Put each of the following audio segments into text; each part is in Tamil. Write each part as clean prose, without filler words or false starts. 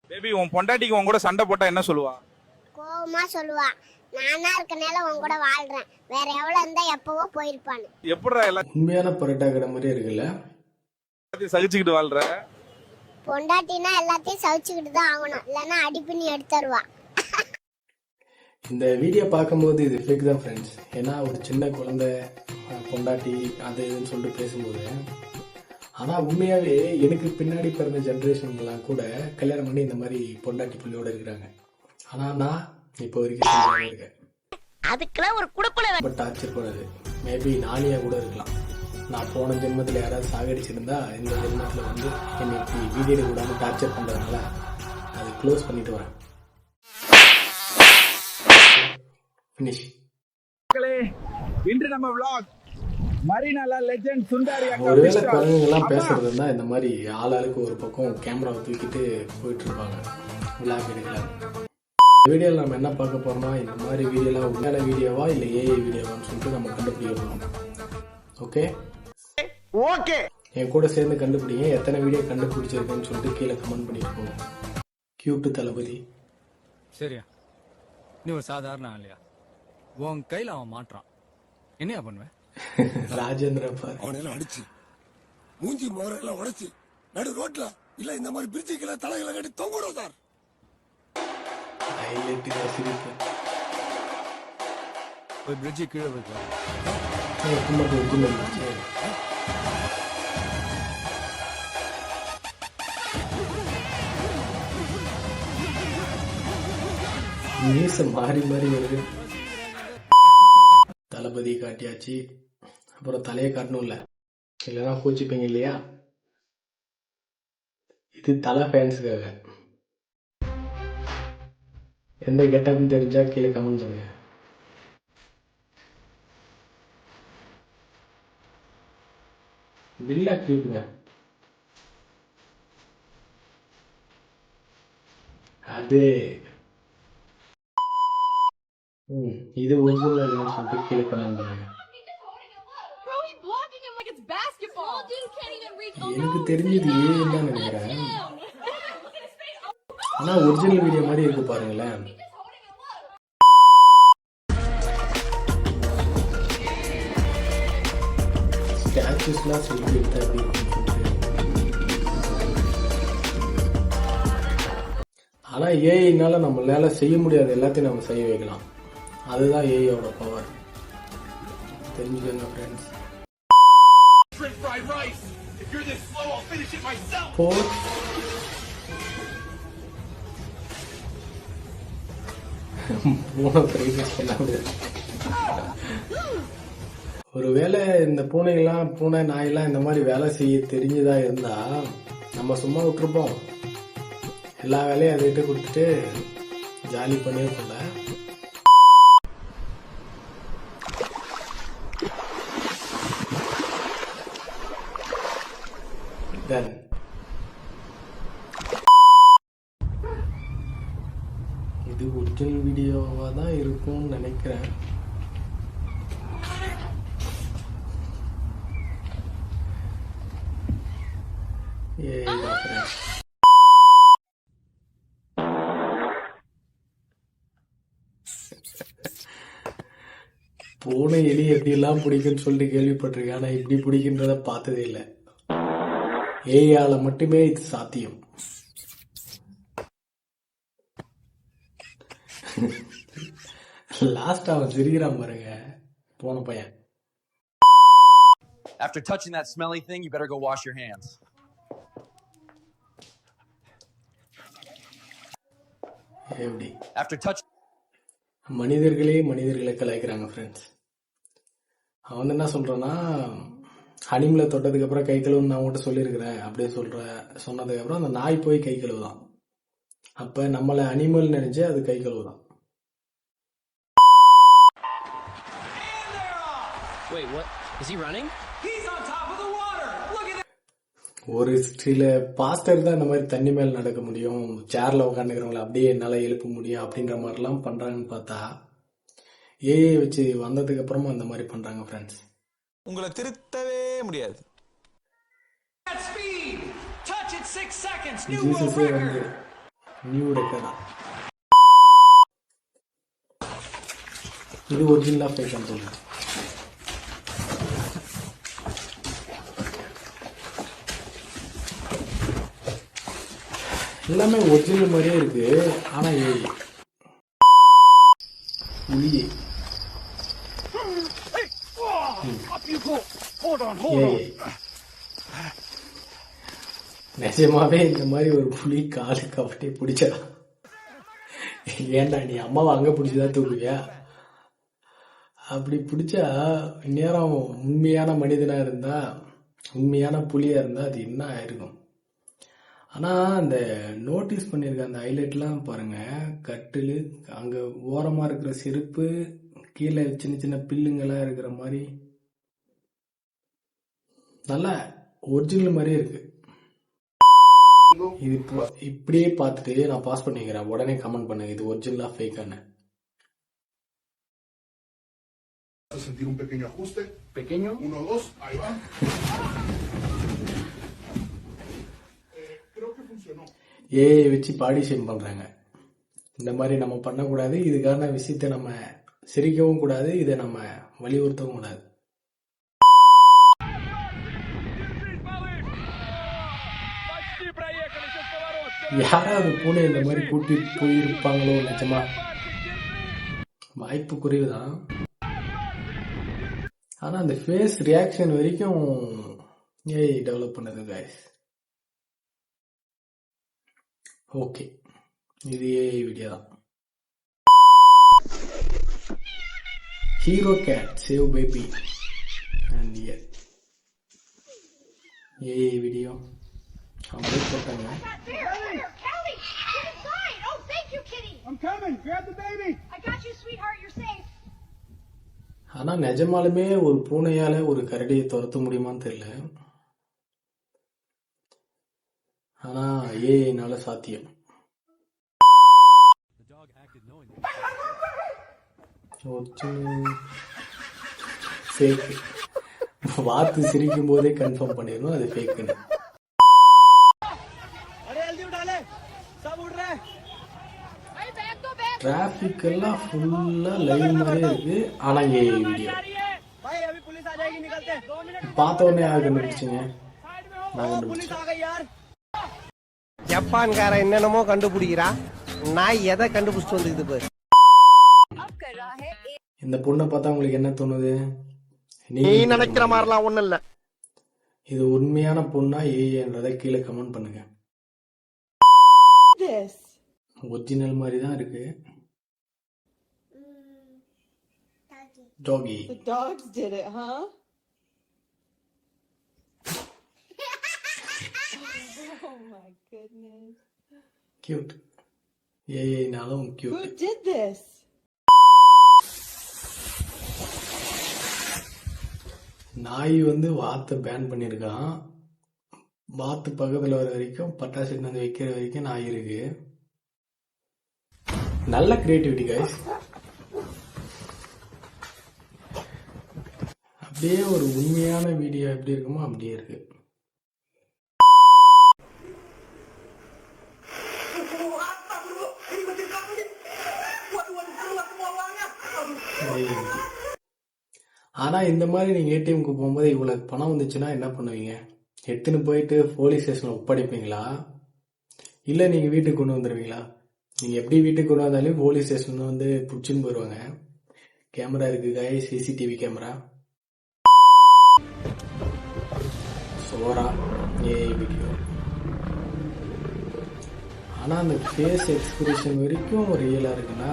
பேபி உன் பொண்டாட்டிக்கு உன் கூட சண்டை போட்டா என்ன சொல்லுவா? கோவமா சொல்லுவா, நானா இருக்கனால உன் கூட வாழ்றேன், வேற எவ்வளவு இருந்தா எப்பவோ போயிருப்பான்னு. எப்படிடா எல்லாம் உண்மையான பரோட்டா கடை மாதிரி இருக்குல்ல. சகிச்சுக்கிட்டு வாழ்ற? பொண்டாட்டினா எல்லாத்தையும் சவிச்சுக்கிட்டு தான் ஆகணும், இல்லைன்னா அடிப்பினி எடுத்துருவா. இந்த வீடியோ பார்க்கும்போது இது ஃபேக் தான் ஃப்ரெண்ட்ஸ். ஏன்னா ஒரு சின்ன குழந்தை பொண்டாட்டி அது இதுன்னு சொல்லிட்டு பேசும்போது, ஆனால் உண்மையாகவே எனக்கு பின்னாடி பிறந்த ஜென்ரேஷன்லாம் கூட கல்யாணம் பண்ணி இந்த மாதிரி பொண்டாட்டி பிள்ளையோடு இருக்கிறாங்க. ஆனால் நான் இப்போ வரைக்கும் இருக்கேன். அதுக்கெல்லாம் ஒரு குடுப்பல ரொம்ப டார்ச்சர் பண்ணது மேபி நானியா கூட இருக்கலாம். நான் போன ஜென்மத்தில் யாராவது சாகடிச்சிருந்தா இந்த ஜென்மத்தில் வந்து என்னை இப்படி வீடியோ விடாமல் டார்ச்சர் பண்ணுறதுனால அதை க்ளோஸ் பண்ணிட்டு வரேன். ஃபினிஷ். இன்று நம்ம vlog மரினால லெஜெண்ட் சுந்தாரி அக்கா. ஒருவேளை குழந்தைங்கெல்லாம் பேசுறதுன்னா இந்த மாதிரி ஆளாளுக்கு ஒரு பக்கம் கேமராவை தூக்கிட்டு போயிட்டு இருப்பாங்க விளாக் எடுக்கலாம். வீடியோவில் நம்ம என்ன பார்க்க போறோம்னா, இந்த மாதிரி வீடியோலாம் உண்மையான வீடியோவா இல்லை ஏஐ வீடியோவான்னு சொல்லிட்டு நம்ம கண்டுபிடிக்கணும். ஓகே ஓகே, என் கூட சேர்ந்து கண்டுபிடிங்க. எத்தனை வீடியோ கண்டுபிடிச்சிருக்குன்னு சொல்லிட்டு கீழே கமெண்ட் பண்ணிட்டு போங்க. கியூட்டு தளபதி. சரியா, நீ ஒரு சாதாரண ஆளியா? உன் கையில அவன் மாட்டான், என்னையா பண்ணுவேன்? ராஜேந்திர பாரு, அவனெல்லாம் அடிச்சு மூஞ்சி மோரெல்லாம் உடைச்சு நடு ரோட்ல இல்ல இந்த மாதிரி பிரிட்ஜுக்குள்ள தலைகளை கட்டி தொங்கிடும் சார். ஹைலைட் சிரிப்பு. ஒரு பிரிட்ஜு கீழே போய்க்கலாம். நியூஸ் மாறி மாறி வருது. தளபதி காட்டியாச்சு, அப்புறம் தலையை காட்டணும் இல்ல, இல்லைன்னா கூச்சிப்பீங்க இல்லையா. இது தலை ஃபேன்ஸுக்காக. எந்த கெட்டப்னு தெரிஞ்சா கீழே கமெண்ட் பண்ணுங்க. வில்லா கியூட்டுங்க. அது இது ஒரிஜினல் சொல்லிட்டு கீழே கமெண்ட் பண்ணுங்க. எனக்கு தெரிஞ்சது ஏன் தான் நினைக்கிறேன். ஆனா ஒரிஜினல் வீடியோ மாதிரி இருக்கு பாருங்களேன். ஸ்டாச்சுஸ்லாம் செல்ஃபி எடுத்தா எப்படி இருக்குன்னு சொல்லிட்டு. ஆனா ஏஐனால நம்மளால செய்ய முடியாத எல்லாத்தையும் நம்ம செய்ய வைக்கலாம். அதுதான் ஏஐயோட பவர். தெரிஞ்சுக்கங்க ஃப்ரெண்ட்ஸ். ஒருவேளை இந்த பூனை நாயெல்லாம் இந்த மாதிரி வேலை செய்ய தெரிஞ்சதா இருந்தா நம்ம சும்மா விட்டுருப்போம். எல்லா வேலையும் அதை விட்டு கொடுத்துட்டு ஜாலி பண்ணிருக்கோம்ல. இது ஒரிஜினல் வீடியோவா தான் இருக்கும்னு நினைக்கிறேன். பூனை எலி எப்படி எல்லாம் பிடிக்குன்னு சொல்லிட்டு கேள்விப்பட்டிருக்கேன். ஆனா இப்படி பிடிக்கின்றத பார்த்ததே இல்லை. ஏஐயால மட்டுமே இது சாத்தியம். லாஸ்ட் அவன் சிரிக்கிறான் பாருங்க, போன பையன். After touching that smelly thing, you better go wash your hands. எப்படி After touch மனிதர்களை கலாய்க்கிறாங்க ஃப்ரெண்ட்ஸ். அவன் என்ன சொல்றான்னா, ஹனிமலை தொட்டதுக்கு அப்புறம் கை கழுவுன்னு நான் உங்கள்கிட்ட சொல்லியிருக்கிறேன் அப்படின்னு சொன்னதுக்கு அப்புறம் அந்த நாய் போய் கை கழுவுதான். அப்ப நம்மள அனிமல் நினைச்சு அது கை கழுவுதான். Wait, what? Is he running? He's on top of the water. Look at that. ஒரு சில பாஸ்டர் தான் இந்த மாதிரி தண்ணி மேல நடக்க முடியும், சேர்ல உட்காந்துக்கிறவங்களை அப்படியே என்னால எழுப்ப முடியும் அப்படின்ற மாதிரிலாம் பண்றாங்கன்னு பார்த்தா ஏஐ வச்சு வந்ததுக்கு அப்புறமா அந்த மாதிரி பண்றாங்க ஃப்ரெண்ட்ஸ். உங்களை திருத்தவே முடியாது. Speed. Touch it 6 seconds. New ஜீசஸே world வந்து record. நியூ ரெக்கார்டா? இது ஒரிஜினலா ஃபேக்கான்னு சொல்லுங்க. எல்லாமே ஒரிஜினல் மாதிரியே இருக்கு. ஆனா புலியே நிஜமாவே இந்த மாதிரி ஒரு புலி காலு கவட்டை பிடிச்சா? ஏன்டா நீ அம்மாவை அங்க பிடிச்சதா தூக்குவியா? அப்படி பிடிச்சா இந்நேரம் உண்மையான மனிதனா இருந்தா, உண்மையான புலியா இருந்தா அது என்ன ஆயிருக்கும்? ஆனா அந்த நோட்டீஸ் பண்ணிருக்க அந்த ஹைலைட்லாம் பாருங்க. கட்டில், அங்க ஓரமா இருக்கிற செருப்பு, கீழே சின்ன சின்ன பில்லுங்கெல்லாம் இருக்கிற மாதிரி நல்லா ஒரிஜினல் மாதிரியே இருக்கு. இது இப்படியே பார்த்துட்டு நான் பாஸ் பண்ணிக்கிறேன். உடனே கமெண்ட் பண்ணுங்க இது ஒரிஜினலா ஃபேக்கான. sentir un pequeño ajuste. Pequeño. 1, 2, ahí va. Creo que funcionó. AI வச்சு பாடி ஷேம் பண்றாங்க. இந்த மாதிரி நம்ம பண்ணக்கூடாது. இதுக்கான விஷயத்தை நம்ம சிரிக்கவும் கூடாது. இதை நம்ம வலியுறுத்தவும் கூடாது. யாராவது பூனை இந்த மாதிரி கூட்டிட்டு போயிருப்பாங்களோ? நிஜமா வாய்ப்பு குறைவுதான். ஆனா அந்த ஃபேஸ் ரியாக்ஷன் வரைக்கும் ஏஐ டெவலப் பண்ணது guys. ஓகே, இது ஏஐ வீடியோ தான். Hero cat save baby and AI video அப்படியே போட்டாங்க. ஆனா நிஜமாலுமே ஒரு பூனையால ஒரு கரடியை துரத்த முடியுமான்னு தெரியல. ஆனா ஏஐனால சாத்தியம். ஃபேக். வாத்து சிரிக்கும் போதே கன்ஃபார்ம் பண்ணிடணும் அது ஃபேக்குன்னு. டிராபிக் எல்லாம் ஃபுல்லா லைவ் மாதிரியே இருக்கு. ஆனா ஏஐ வீடியோ பார்த்த உடனே யார் கண்டுபிடிச்சிங்க? நான் கண்டுபிடிச்சேன். ஜப்பான்கார என்னென்னமோ கண்டுபிடிக்கிறா, நான் எதை கண்டுபிடிச்சிட்டு வந்துக்குது பாரு. இந்த பொண்ணை பார்த்தா உங்களுக்கு என்ன தோணுது? நீ நினைக்கிற மாதிரிலாம் ஒண்ணும் இல்ல. இது உண்மையான பொண்ணா ஏஐன்றதை கீழே கமெண்ட் பண்ணுங்க. ஒரிஜினல் மாதிரி தான் இருக்கு. டாகி. The dogs did it, huh? Oh my goodness. Cute. ஏஐனாலும் cute. Who did this? நாய் வாத்தை பேன் பண்ணிருக்கான். வாத்து பக்கத்துல வர வரைக்கும், பட்டாசு வைக்கிற வரைக்கும் நாய் இருக்கு. நல்ல கிரியேட்டிவிட்டி கைஸ். அப்படியே ஒரு உண்மையான வீடியோ எப்படி இருக்குமோ அப்படியே இருக்கு. ஆனா இந்த மாதிரி நீங்க ஏடிஎம்க்கு போகும்போது இவ்வளவு பணம் வந்துச்சுன்னா என்ன பண்ணுவீங்க? எடுத்துன்னு போயிட்டு போலீஸ் ஸ்டேஷன்ல ஒப்படைப்பீங்களா? இல்ல நீங்க வீட்டுக்கு கொண்டு வந்துருவீங்களா? நீங்க எப்படி வீட்டுக்கு கொண்டு வந்தாலும் போலீஸ் ஸ்டேஷன் புடிச்சுன்னு போயிருவாங்க. கேமரா இருக்கு guys, CCTV camera. Sora AI video. ஆனா அந்த ஃபேஸ் எக்ஸ்பிரஷன் வரைக்கும் ரியலா இருக்குன்னா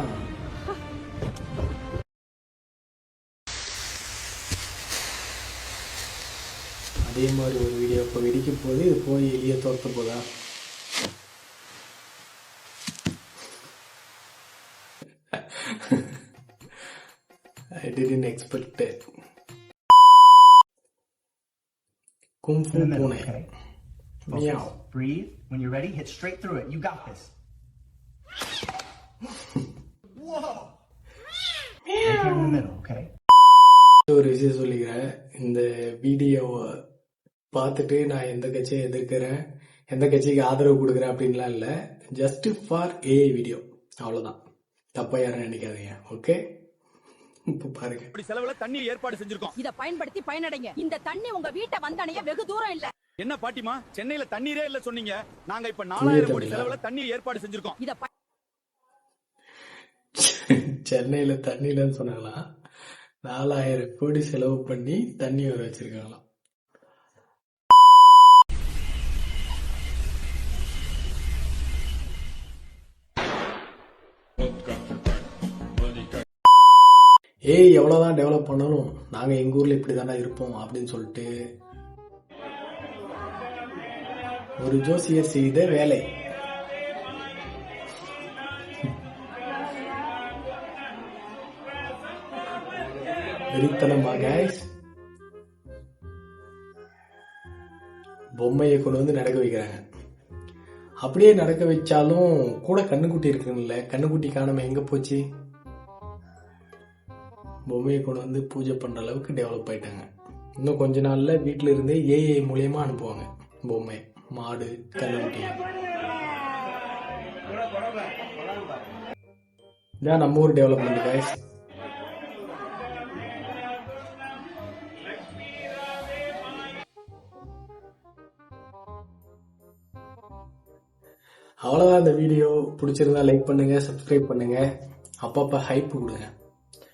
அதே மாதிரி ஒரு வீடியோ இப்போ வெடிக்க போது இது போய் எளிய தோற்ற போதா? I didn't expect it. Kung Fu பூனை. Meow. Breathe. When you're ready, hit straight through it. You got this. Whoa! Right here in the middle, okay? ஒரு விஷயம் சொல்லிக்கிறேன். இந்த வீடியோவை பார்த்துட்டு நான் எந்த கட்சியை எதிர்க்கிறேன், எந்த கட்சிக்கு ஆதரவு கொடுக்குறேன் அப்படின்லாம் இல்லை, ஜஸ்ட் ஃபார் ஏஐ வீடியோ, அவ்வளோதான். தப்பா யாரும் நினைக்காதீங்க. ஓகே, இப்போ பாருங்க. இப்படி செலவுல தண்ணி ஏற்பாடு செஞ்சிருக்கோம். இத பயன்படுத்தி பயனடைங்க. இந்த தண்ணி உங்க வீட்டை வந்தடைய வெகு தூரம் இல்ல. என்ன பாட்டிமா, சென்னையில தண்ணீரே இல்ல சொன்னீங்க. நாங்க இப்ப 4000 கோடி செலவுல தண்ணீர் ஏற்பாடு செஞ்சிருக்கோம். இத சென்னையில தண்ணி இல்லைன்னு சொன்னாங்களா? 4000 கோடி செலவு பண்ணி தண்ணி வர வச்சிருக்காங்களாம். ஏய், எவ்வளவுதான் டெவலப் பண்ணாலும் நாங்க எங்க ஊர்ல இப்படிதானே இருப்போம் அப்படின்னு சொல்லிட்டு ஒரு ஜோசியர் செய்த வேலை. வெறித்தனமா கைஸ், பொம்மையை கொண்டு வந்து நடக்க வைக்கிறாங்க. அப்படியே நடக்க வச்சாலும் கூட கண்ணுக்குட்டி இருக்குங்கல்ல, கண்ணுக்குட்டி காணாம எங்க போச்சு? பொம்மையை கொண்டு வந்து பூஜை பண்ற அளவுக்கு டெவலப் ஆயிட்டாங்க. இன்னும் கொஞ்ச நாள்ல வீட்டுல இருந்தே ஏஐ மூலியமா அனுப்புவாங்க பொம்மை, மாடு, கண்ணுக்குட்டி. இதான் நம்ம ஊர் டெவலப்மெண்ட் கைஸ். அவ்வளவுதான். இந்த வீடியோ பிடிச்சிருந்தா லைக் பண்ணுங்க, சப்ஸ்கிரைப் பண்ணுங்க, அப்பப்ப ஹைப் கொடுங்க.